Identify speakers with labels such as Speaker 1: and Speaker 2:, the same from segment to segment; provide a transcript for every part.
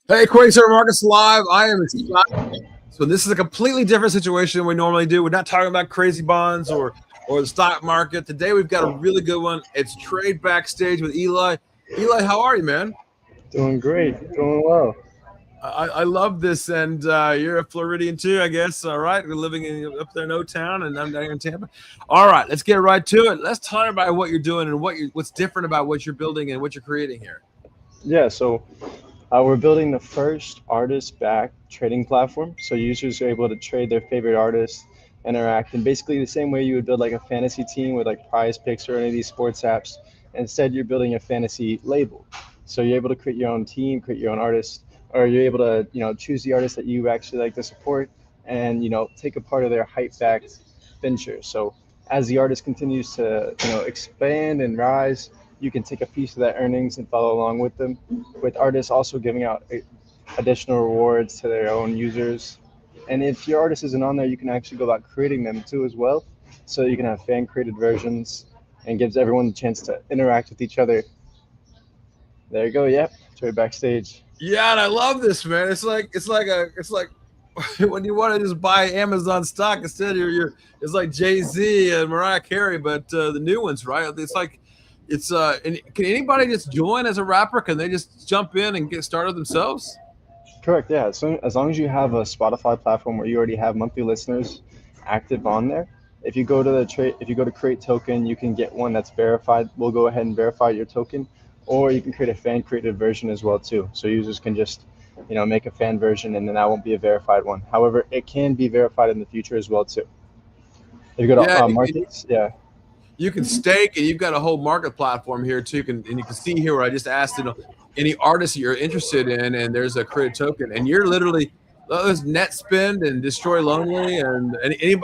Speaker 1: Hey, Quasar Marcus Live. I am excited. So this is a completely different situation than we normally do. We're not talking about crazy bonds or the stock market. Today we've got a really good one. It's Trade Backstage with Eli. Eli, how are you, man?
Speaker 2: Doing great, doing well.
Speaker 1: I love this, and you're a Floridian too, I guess. All right, we're living up there in O Town, and I'm down here in Tampa. All right, let's get right to it. Let's talk about what you're doing and what's different about what you're building and what you're creating here.
Speaker 2: Yeah, so we're building the first artist-backed trading platform. So users are able to trade their favorite artists, interact, and basically the same way you would build like a fantasy team with like Prize Picks or any of these sports apps. Instead, you're building a fantasy label. So you're able to create your own team, create your own artist, or you're able to choose the artist that you actually like to support, and take a part of their hype-backed venture. So as the artist continues to expand and rise, you can take a piece of that earnings and follow along with them, with artists also giving out additional rewards to their own users. And if your artist isn't on there, you can actually go about creating them too as well. So you can have fan created versions and gives everyone the chance to interact with each other. There you go. Yep. Trade backstage.
Speaker 1: Yeah, and I love this, man. It's like when you want to just buy Amazon stock instead, you're it's like Jay-Z and Mariah Carey, but the new ones, right? It's like and can anybody just join as a rapper? Can they just jump in and get started themselves?
Speaker 2: Correct. Yeah. So as long as you have a Spotify platform where you already have monthly listeners active on there, if you go to create token, you can get one that's verified. We'll go ahead and verify your token, or you can create a fan created version as well too. So users can just make a fan version, and then that won't be a verified one. However, it can be verified in the future as well too. If you go to
Speaker 1: Yeah,
Speaker 2: markets, yeah.
Speaker 1: you can stake, and you've got a whole market platform here too. And you can see here where I just asked, any artists you're interested in, and there's a created token, and you're literally there's net spend and destroy lonely and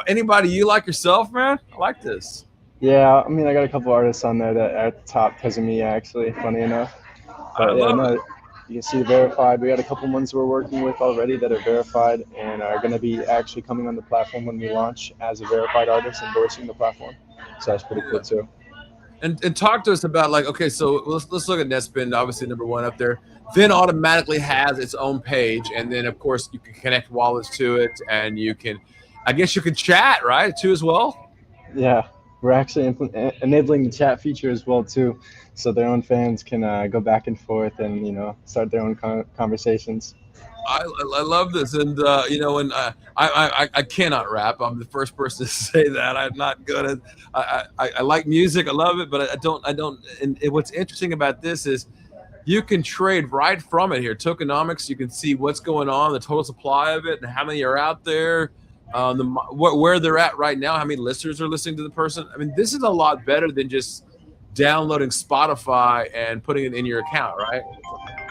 Speaker 1: anybody you like yourself, man. I like this.
Speaker 2: Yeah, I mean, I got a couple artists on there that are at the top because of me, actually, funny enough.
Speaker 1: I
Speaker 2: But yeah,
Speaker 1: love
Speaker 2: no,
Speaker 1: it.
Speaker 2: you can see verified. We got a couple ones we're working with already that are verified and are going to be actually coming on the platform when we launch as a verified artist endorsing the platform. So that's pretty cool
Speaker 1: Yeah.
Speaker 2: too.
Speaker 1: And talk to us about, like, okay, so let's look at Netspend, obviously number one up there. Then automatically has its own page, and then of course you can connect wallets to it, and you can, I guess you can chat right too as well.
Speaker 2: Yeah, we're actually enabling the chat feature as well too, so their own fans can go back and forth and start their own conversations.
Speaker 1: I love this, and and I cannot rap. I'm the first person to say that. I'm not good at. I like music. I love it, but I don't. And what's interesting about this is you can trade right from it here. Tokenomics. You can see what's going on, the total supply of it, and how many are out there. Where they're at right now. How many listeners are listening to the person? I mean, this is a lot better than just downloading Spotify and putting it in your account, right?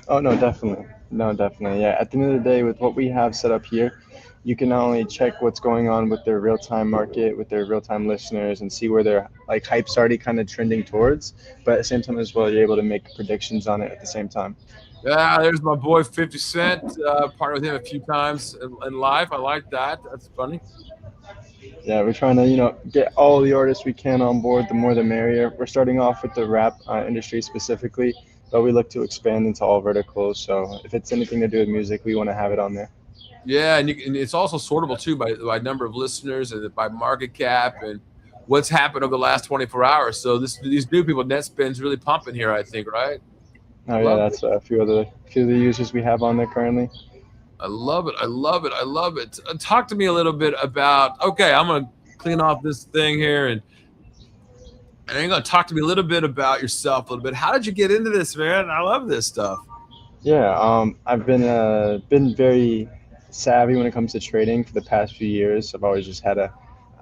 Speaker 2: Oh no, definitely. No, definitely. Yeah. At the end of the day, with what we have set up here, you can not only check what's going on with their real-time market, with their real-time listeners, and see where their like hype's already kind of trending towards, but at the same time as well, you're able to make predictions on it at the same time.
Speaker 1: Yeah, there's my boy 50 Cent. Partnered with him a few times in life. I like that. That's funny.
Speaker 2: Yeah, we're trying to get all the artists we can on board. The more the merrier. We're starting off with the rap industry specifically, but we look to expand into all verticals. So if it's anything to do with music, we want to have it on there.
Speaker 1: Yeah, and it's also sortable too by number of listeners and by market cap and what's happened over the last 24 hours. So these new people, Netspend's really pumping here, I think, right?
Speaker 2: Oh yeah,
Speaker 1: Love
Speaker 2: that's a few of the users we have on there currently.
Speaker 1: I love it. I love it. I love it. Talk to me a little bit about. Okay, I'm gonna clean off this thing here, and you're gonna talk to me a little bit about yourself, a little bit. How did you get into this, man? I love this stuff.
Speaker 2: Yeah, I've been very savvy when it comes to trading for the past few years. I've always just had a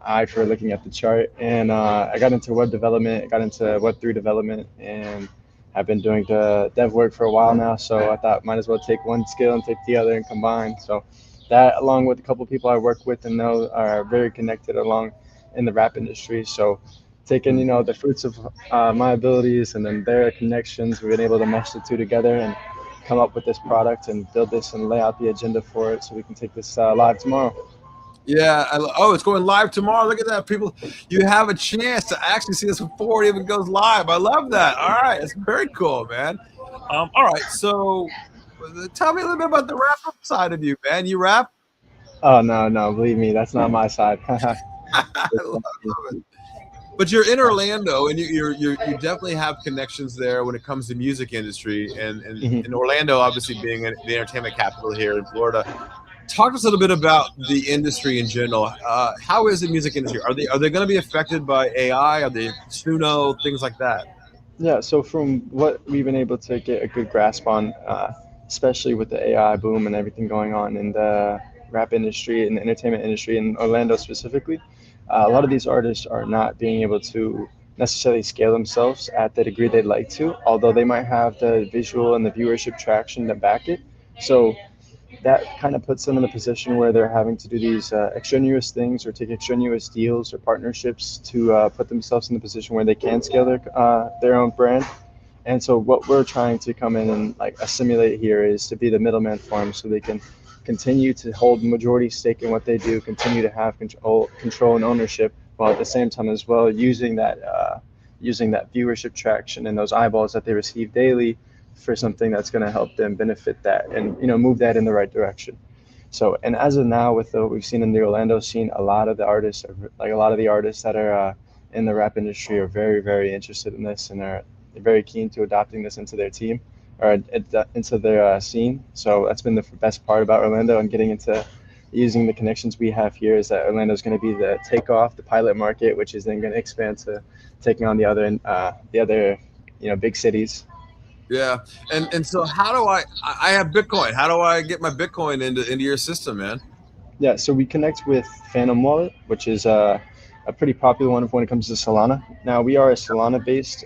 Speaker 2: eye for looking at the chart, and I got into web development, got into Web3 development, and I've been doing the dev work for a while now. So I thought might as well take one skill and take the other and combine. So that, along with a couple of people I work with and know are very connected along in the rap industry. So taking the fruits of my abilities and then their connections, we've been able to mesh the two together and come up with this product and build this and lay out the agenda for it so we can take this live tomorrow.
Speaker 1: Yeah. Oh, it's going live tomorrow. Look at that, people. You have a chance to actually see this before it even goes live. I love that. All right. It's very cool, man. All right. So Tell me a little bit about the rap side of you, man. You rap?
Speaker 2: Oh no, no, believe me, that's not my side.
Speaker 1: I love it. But you're in Orlando, and you definitely have connections there when it comes to music industry, and
Speaker 2: Mhm.
Speaker 1: in Orlando, obviously being the entertainment capital here in Florida. Talk to us a little bit about the industry in general. How is the music industry? Are they going to be affected by AI? Are they Suno things like that?
Speaker 2: Yeah, so from what we've been able to get a good grasp on, especially with the AI boom and everything going on in the rap industry and the entertainment industry in Orlando specifically, a lot of these artists are not being able to necessarily scale themselves at the degree they'd like to, although they might have the visual and the viewership traction to back it. So that kind of puts them in a position where they're having to do these extraneous things or take extraneous deals or partnerships to put themselves in the position where they can scale their own brand. And so what we're trying to come in and like assimilate here is to be the middleman for them so they can continue to hold majority stake in what they do, continue to have control and ownership, while at the same time as well using that viewership traction and those eyeballs that they receive daily for something that's going to help them benefit that and move that in the right direction. So, and as of now, with what we've seen in the Orlando scene, a lot of the artists, like a lot of the artists that are in the rap industry, are very, very interested in this and are very keen to adopting this into their team or into their scene. So that's been the best part about Orlando and getting into using the connections we have here is that Orlando is going to be the takeoff, the pilot market, which is then going to expand to taking on the other big cities.
Speaker 1: Yeah, and so how do I have Bitcoin? How do I get my Bitcoin into your system, man?
Speaker 2: Yeah, so we connect with Phantom Wallet, which is a pretty popular one when it comes to Solana. Now we are a Solana-based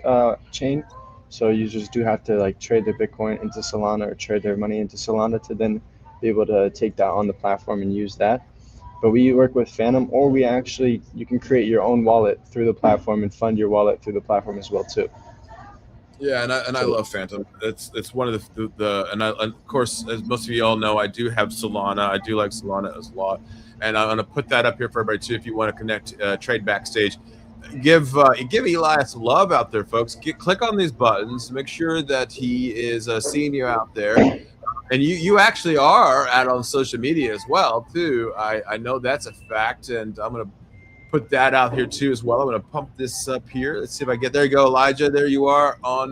Speaker 2: chain, so users do have to like trade their Bitcoin into Solana or trade their money into Solana to then be able to take that on the platform and use that. But we work with Phantom, or you can create your own wallet through the platform and fund your wallet through the platform as well too.
Speaker 1: Yeah, and I
Speaker 2: So
Speaker 1: love Phantom. It's one of the and of course, as most of you all know, I do have Solana. I do like Solana as a lot, and I'm gonna put that up here for everybody too. If you want to connect, trade backstage, give Eli some love out there, folks. Click on these buttons. Make sure that he is seeing you out there, and you actually are out on social media as well too. I know that's a fact, and I'm gonna put that out here too as well. I'm going to pump this up here. Let's see if I get there. You go, Elijah. There you are on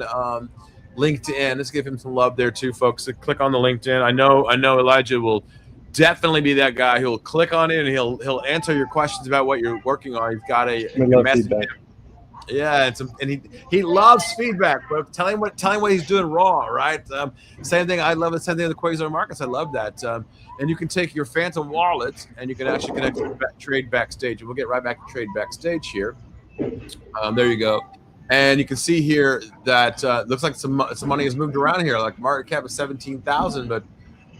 Speaker 1: LinkedIn. Let's give him some love there too, folks. So click on the LinkedIn. I know Elijah will definitely be that guy who'll click on it and he'll answer your questions about what you're working on. He's got a
Speaker 2: we
Speaker 1: you
Speaker 2: love
Speaker 1: message
Speaker 2: feedback.
Speaker 1: him. Yeah, and he loves feedback, bro. Tell him what he's doing wrong, right? Same thing. I love the same thing with Quasar Markets. I love that. And you can take your Phantom wallet and you can actually connect to Trade Backstage. And we'll get right back to Trade Backstage here. There you go. And you can see here that looks like some money has moved around here. Like market cap is 17,000,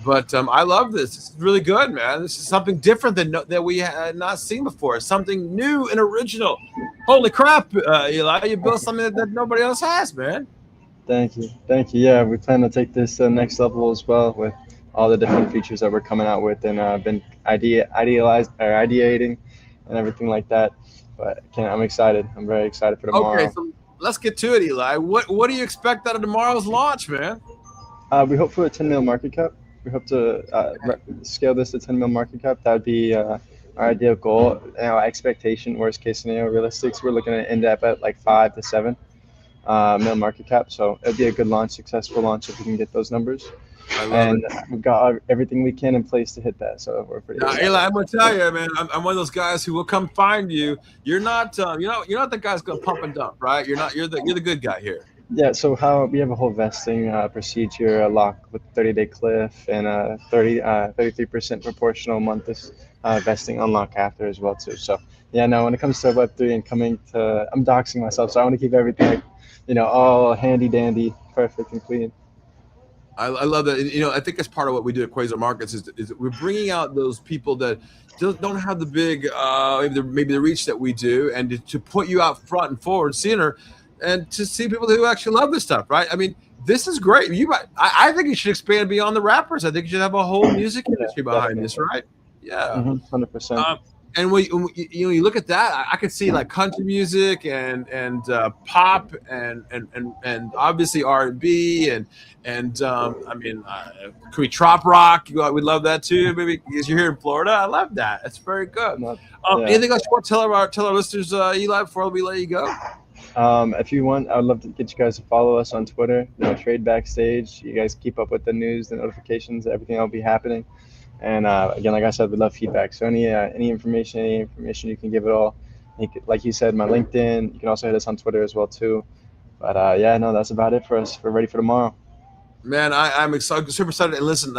Speaker 1: but I love this. It's really good, man. This is something different that we had not seen before. Something new and original. Holy crap, Eli! You built something that nobody else has, man.
Speaker 2: Thank you. Thank you. Yeah, we plan to take this to the next level as well with all the different features that we're coming out with and been ideating and everything like that. But I'm excited. I'm very excited for tomorrow.
Speaker 1: Okay, so let's get to it, Eli. What do you expect out of tomorrow's launch, man?
Speaker 2: We hope for a 10 mil market cap. We hope to scale this to 10 mil market cap. That would be our ideal goal. Expectation, worst case scenario, realistic. We're looking at end up at like 5 to 7 mil market cap. So it'd be a good launch, successful launch if we can get those numbers.
Speaker 1: I love
Speaker 2: And
Speaker 1: it.
Speaker 2: we've got everything we can in place to hit that. So we're pretty excited.
Speaker 1: Eli, I'm gonna tell you, man. I'm one of those guys who will come find you. You're not you're not the guy who's gonna pump and dump, right? You're the good guy here.
Speaker 2: Yeah, so how we have a whole vesting procedure, lock with 30-day cliff and 33% proportional month vesting unlock after as well too. So yeah, no, when it comes to Web3 and I'm doxing myself, so I want to keep everything, all handy dandy, perfect and clean.
Speaker 1: I love that. I think that's part of what we do at Quasar Markets is we're bringing out those people that don't have the big maybe the reach that we do, and to put you out front and forward, center, and to see people who actually love this stuff, right? I mean, this is great. I think you should expand beyond the rappers. I think you should have a whole music industry behind this, right? Yeah.
Speaker 2: 100%.
Speaker 1: And when you look at that, I could see like country music and pop and obviously R&B and I mean, could we trop rock? We love that too. Maybe because you're here in Florida, I love that. That's very good.
Speaker 2: Yeah.
Speaker 1: Anything else you want to tell our listeners, Eli, before we let you go?
Speaker 2: If you want, I would love to get you guys to follow us on Twitter. Trade Backstage. You guys keep up with the news, the notifications, everything that will be happening. And again, like I said, we love feedback. So any information you can give it all. Like you said, my LinkedIn. You can also hit us on Twitter as well too. But yeah, no, that's about it for us. We're ready for tomorrow.
Speaker 1: Man, I'm excited, super excited. And listen,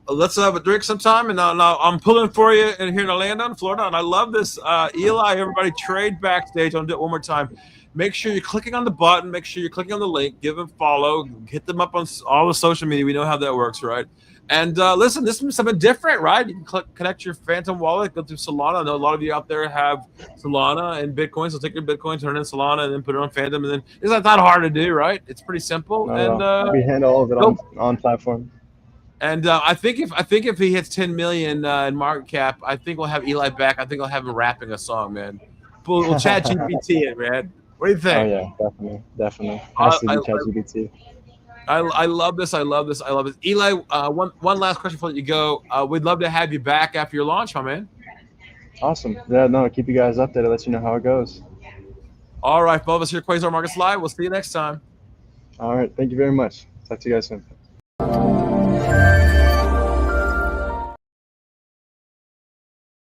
Speaker 1: let's have a drink sometime. And now I'm pulling for you in here in Orlando, Florida. And I love this. Eli, everybody, Trade Backstage. I'll do it one more time. Make sure you're clicking on the button. Make sure you're clicking on the link. Give them follow. Hit them up on all the social media. We know how that works, right? And listen, this is something different, right? You can connect your Phantom wallet, go through Solana. I know a lot of you out there have Solana and Bitcoin. So take your Bitcoin, turn it in Solana, and then put it on Phantom. And then it's not that hard to do, right? It's pretty simple. And
Speaker 2: we handle all of it on platform.
Speaker 1: And I think if he hits 10 million in market cap, I think we'll have Eli back. I think I'll have him rapping a song, man. We'll chat GPT it, man. What do you think?
Speaker 2: Oh yeah, definitely. Has to be ChatGPT.
Speaker 1: I love this. I love this. Eli, one last question before you go. We'd love to have you back after your launch, my man.
Speaker 2: Awesome. Yeah, no, keep you guys updated. Let you know how it goes.
Speaker 1: All right, both of us here, Quasar Markets Live. We'll see you next time.
Speaker 2: All right. Thank you very much. Talk to you guys soon.